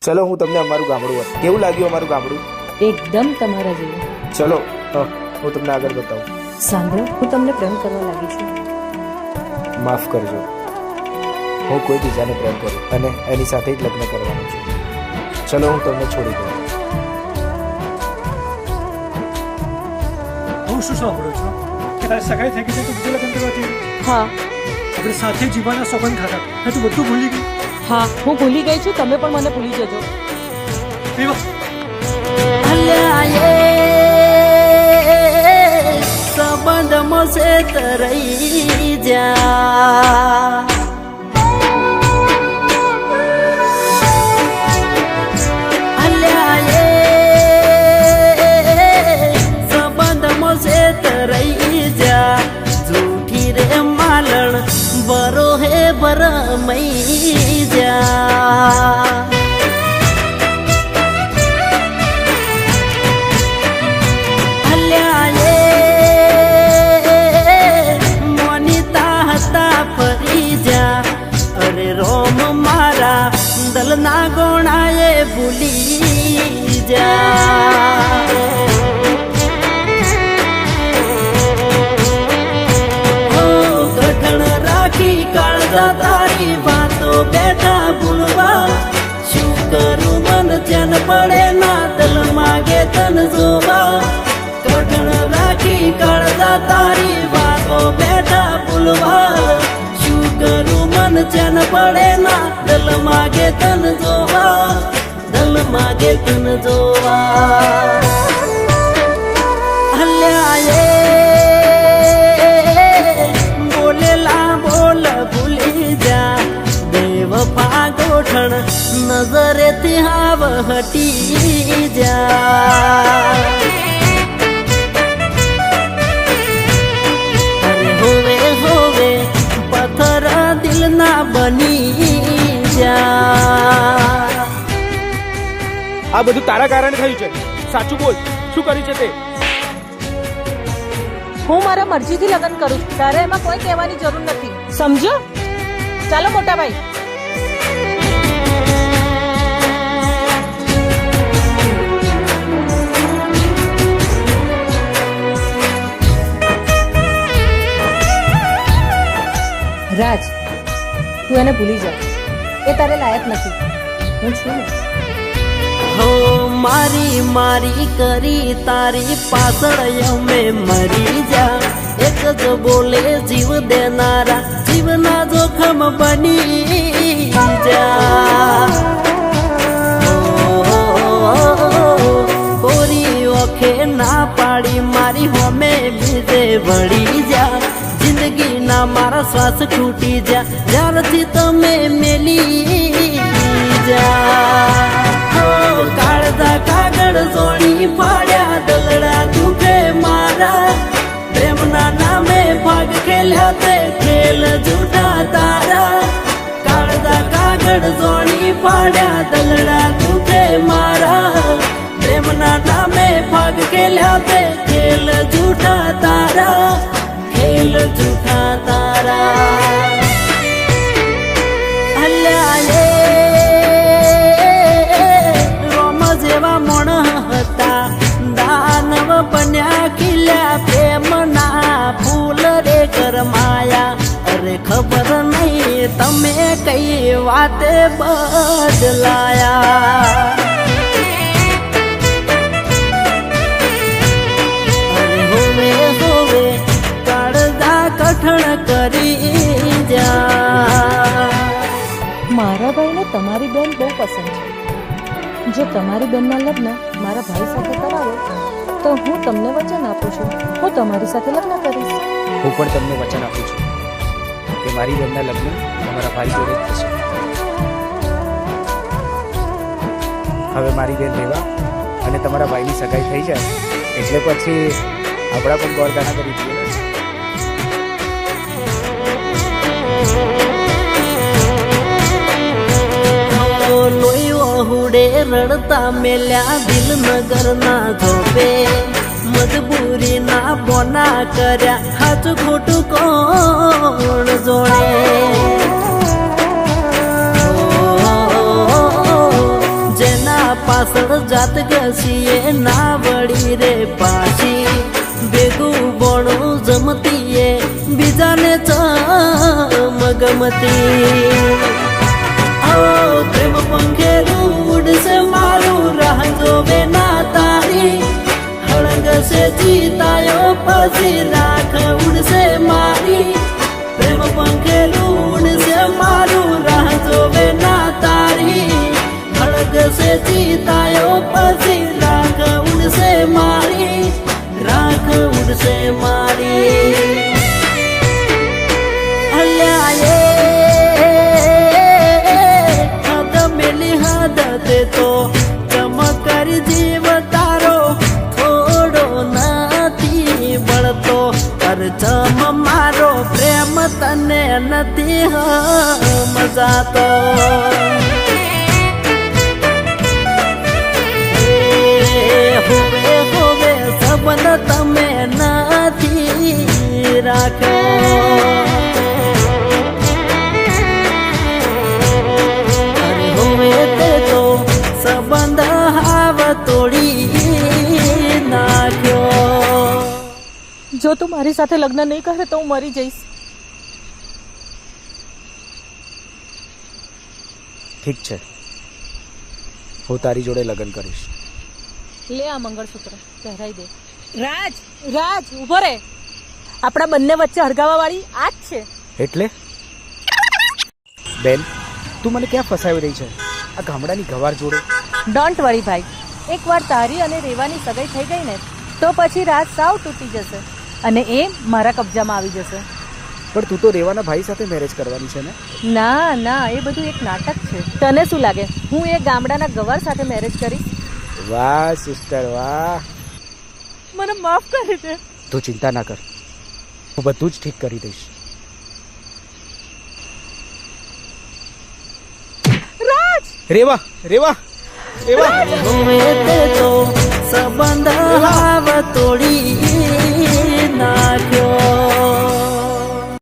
ચલો હું તમને અમારું ગામડું વાત કેવું લાગ્યું અમારું ગામડું? એકદમ તમારા જેવું. ચલો હું તમને આગળ બતાવું. સાંભળો, હું તમને પ્રેમ કરવા લાગી છું. માફ કરજો, હું કોઈ બીજાને પ્રેમ કરું અને એની સાથે જ લગ્ન કરવાનું છું. ચલો હું તમને છોડી દઉં. હું શું સાંભળું છું કે તારી સગાઈ થઈ ગઈ છે તો બીજું લગ્ન કરવાથી હા આપણે સાથે જીવવાના સોગંદ ખાતા મેં તું બધું ભૂલી ગઈ. હા, હું ભૂલી ગઈ છું. તમે પણ મને ભૂલી જજો. વિવાહ સંબંધમાં છે તરઈ જા સંબંધમાં છે તરઈ જા જૂઠી રે માલણ બરો હે બરમઈ જા દલના ગોણાએ ભૂલી જા ગઠણ રાખી કાળજા તારી વાતો બેઠા ભૂલવા શું કરું મન ચેન પડે ના દલ માગે તન જોવા ગઠણ રાખી કાળજા તારી વાતો બેઠા ભૂલવા શું કરું મન ચેન પડે ના દલ માગે તન જોવા દલ માગે તન જોવા બોલેલા બોલ ભૂલી જા દેવ ગોઠણ નજરેથી હાવ હટી જા હોવે હોવે પથ્થર દિલ ના બની જા. આ બધું તારા કારણે થયું છે. સાચું બોલ, શું કર્યું છે તે? હું મારા મરજીથી લગ્ન કરું છું. તારે એમાં કોઈ કહેવાની જરૂર નથી, સમજો? ચાલો મોટા ભાઈ. રાજ, તું એને ભૂલી જા. એ તારે લાયક નથી. હું છું ને. હો મારી મારી કરી તારી પાછળ અમે મરી જા એક જ બોલે જીવ દેનારા જીવના જોખમ બની જા કોરી ઓખે ના પાડી મારી હોમે બીજે વળી જા જિંદગી ના મારા શ્વાસ છૂટી જા જ્યારથી તમે મેલી જા કાળજા કાગળ સોણી પાડ્યા દલડા દુખે મારા પ્રેમના નામે ભાગ ખેલ્યા તે ખેલ જૂઠા તારા કાળજા કાગળ સોણી પાડ્યા દલડા દુખે મારા પ્રેમના નામે ભાગ ખેલ્યા તે ખેલ જૂઠા તારા ખેલ જૂઠા તારા જેવા મોણ હતા દાનવ બન્યા ખીલ્યા પ્રેમના ફૂલ રે કરમાયા અરે ખબર નહીં તમે કઈ વાતે બદલાયા અરે હોવે હોવે કાળજા કઠણ કરી જા. મારા ભાઈને તમારી બેન બહુ પસંદ છે. જો તમારી બેનના લગ્ન મારા ભાઈ સાથે કરાવો તો હું તમને વચન આપું છું, હું તમારી સાથે લગ્ન કરીશ. હું પણ તમને વચન આપું છું કે મારી બેનના લગ્ન તમારા ભાઈ જોડે જ થશે. હવે મારી બેન રહેવા અને તમારા ભાઈની સગાઈ થઈ જાય એટલે પછી આપણા પણ ગોળગાણા કરી દઈએ. હુડે રડતા મેલ્યા દિલનગર ના ધોપે મજબૂરી ના બોના કર્યા હાથ ખોટું કોણ જોડે દાંત ઘસીએ ના વળી રે પાછી ભેગું બોણું જમતીએ બીજાને ચમગમતી પ્રેમ પંખેરું ઉડશે મારું રાહ જોવે ના તારી હળગશે જીતાયો પછી રાખ ઉડશે મારી પ્રેમ પંખેરું ઉડશે મારું રાહ જોવે ના તારી હળગશે જીતાયો પછી રાખ ઉડશે મારી રાખ ઉડશે મારી અલ્યા તો ચમકર જીવ તારો થોડો નથી બળતો પરચમ મારો પ્રેમ તને નથી મજાતો હોવે હોવે સંબંધ તમે નથી રાખો સંબંધ હાવ તોડી નાખ્યો જો તું મારી સાથે લગ્ન નહીં કરે તો હું મરી જઈશ. ઠીક છે, હું તારી જોડે લગ્ન કરીશ. લે આ મંગળસૂત્ર પહેરાઈ દે. રાજ રાજ ઉભો રે. આપણા બંને વચ્ચે હરગાવા વાળી આ જ છે. એટલે બેન, તું મને ક્યાં ફસાવી રહી છે? આ ગામડાની ગવાર જોડે? ડોન્ટ વરી ભાઈ, એકવાર તારી અને રેવાની સગાઈ થઈ ગઈ ને તો પછી રાજ સાવ તૂટી જશે અને એ મારા કબજામાં આવી જશે. પણ તું તો રેવાના ભાઈ સાથે મેરેજ કરવાની છે ને? ના ના, એ બધું એક નાટક છે. તને શું લાગે હું એ ગામડાના ગવાર સાથે મેરેજ કરીશ? વાહ સિસ્ટર વાહ. મને માફ કરી દે. તું ચિંતા ના કર, હું બધું જ ઠીક કરી દઈશ. રેવા રેવા રેવા હોવે તે તો સંબંધ હાવ તોડી નાખ્યો